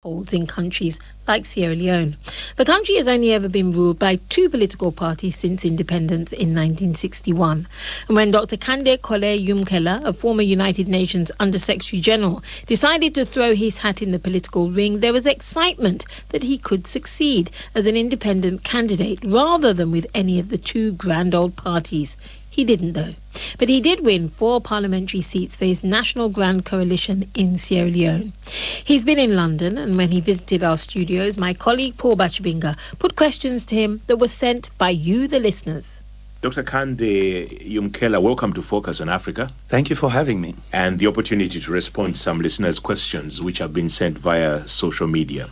holds in countries like Sierra Leone. The country has only ever been ruled by two political parties since independence in 1961. And when Dr. KKY Yumkela, a former United Nations Under-Secretary General, decided to throw his hat in the political ring, there was excitement that he could succeed as an independent candidate rather than with any of the two grand old parties. He didn't, though. But he did win 4 parliamentary seats for his National Grand Coalition in Sierra Leone. He's been in London, and when he visited our studios, my colleague Paul Bachbinga put questions to him that were sent by you, the listeners. Dr. Kande Yumkela, welcome to Focus on Africa. Thank you for having me. And the opportunity to respond to some listeners' questions which have been sent via social media.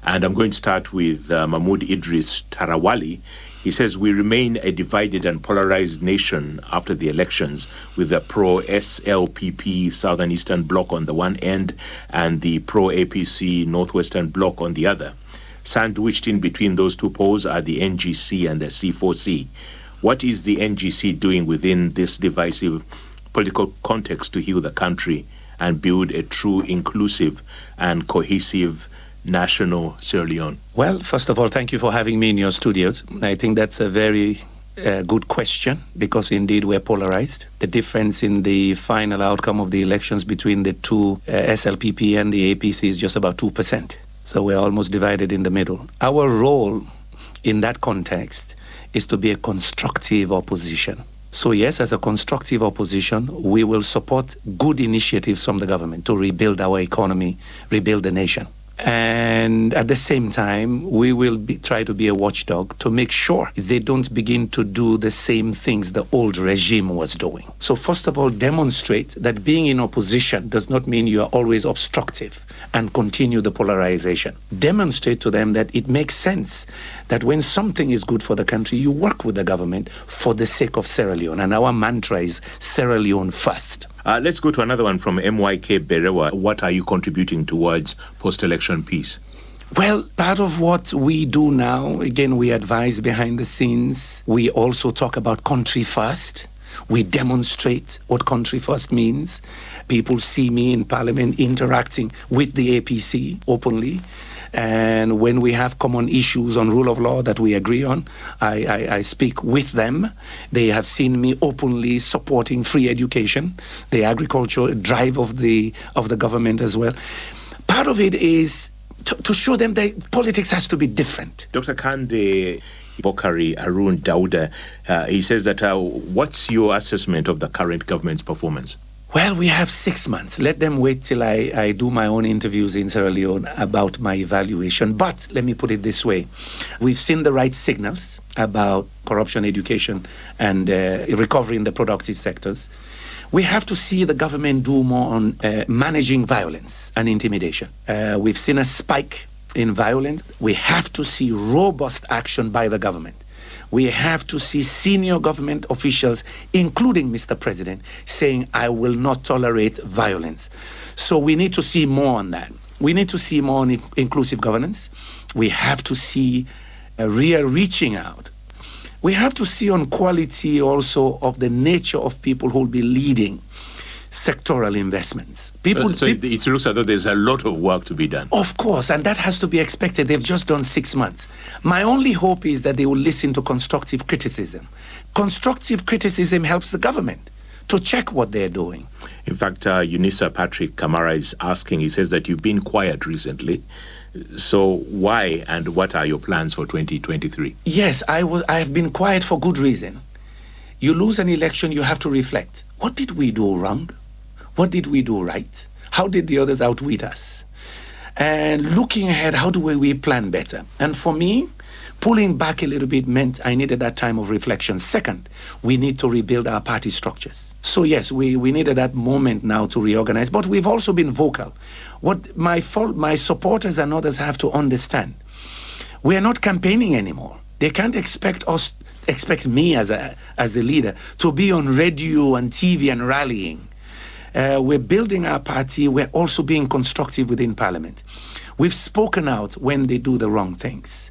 And I'm going to start with Mahmoud Idris Tarawali. He says, we remain a divided and polarized nation after the elections, with the pro-SLPP Southern Eastern Bloc on the one end and the pro-APC Northwestern Bloc on the other. Sandwiched in between those two poles are the NGC and the C4C. What is the NGC doing within this divisive political context to heal the country and build a true, inclusive and cohesive national Sierra Leone? Well, first of all, thank you for having me in your studios. I think that's a very good question, because indeed we're polarized. The difference in the final outcome of the elections between the two SLPP and the APC is just about 2%. So we're almost divided in the middle. Our role in that context is to be a constructive opposition. So yes, as a constructive opposition, we will support good initiatives from the government to rebuild our economy, rebuild the nation. And at the same time, we will try to be a watchdog to make sure they don't begin to do the same things the old regime was doing. So first of all, demonstrate that being in opposition does not mean you are always obstructive and continue the polarization. Demonstrate to them that it makes sense that when something is good for the country, you work with the government for the sake of Sierra Leone. And our mantra is Sierra Leone first. Let's go to another one from MYK Berewa. What are you contributing towards post-election peace? Well, part of what we do now, again, we advise behind the scenes. We also talk about country first. We demonstrate what country first means. People see me in Parliament interacting with the APC openly. And when we have common issues on rule of law that we agree on, I speak with them. They have seen me openly supporting free education, the agricultural drive of the government as well. Part of it is to show them that politics has to be different. Dr. Kande Bokari Arun Dauda, he says that what's your assessment of the current government's performance? Well, we have 6 months. Let them wait till I do my own interviews in Sierra Leone about my evaluation. But let me put it this way. We've seen the right signals about corruption, education, and recovery in the productive sectors. We have to see the government do more on managing violence and intimidation. We've seen a spike in violence. We have to see robust action by the government. We have to see senior government officials, including Mr. President, saying, I will not tolerate violence. So we need to see more on that. We need to see more on inclusive governance. We have to see a real reaching out. We have to see on quality also of the nature of people who will be leading sectoral investments. It looks as though there's a lot of work to be done. Of course, and that has to be expected. They've just done 6 months. My only hope is that they will listen to constructive criticism. Constructive criticism helps the government to check what they're doing. In fact, Unisa Patrick Kamara is asking, he says that you've been quiet recently. So why and what are your plans for 2023? Yes, I have been quiet for good reason. You lose an election, you have to reflect. What did we do wrong? What did we do right? How did the others outwit us? And looking ahead, how do we plan better? And for me, pulling back a little bit meant I needed that time of reflection. Second, we need to rebuild our party structures. So yes, we needed that moment now to reorganize, but we've also been vocal. What my supporters and others have to understand, we are not campaigning anymore. They can't expect me as the leader to be on radio and TV and rallying. We're building our party. We're also being constructive within Parliament. We've spoken out when they do the wrong things.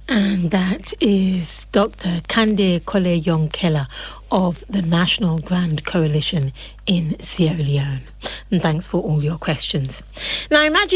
And that is Dr. KKY Yumkela of the National Grand Coalition in Sierra Leone. And thanks for all your questions. Now imagine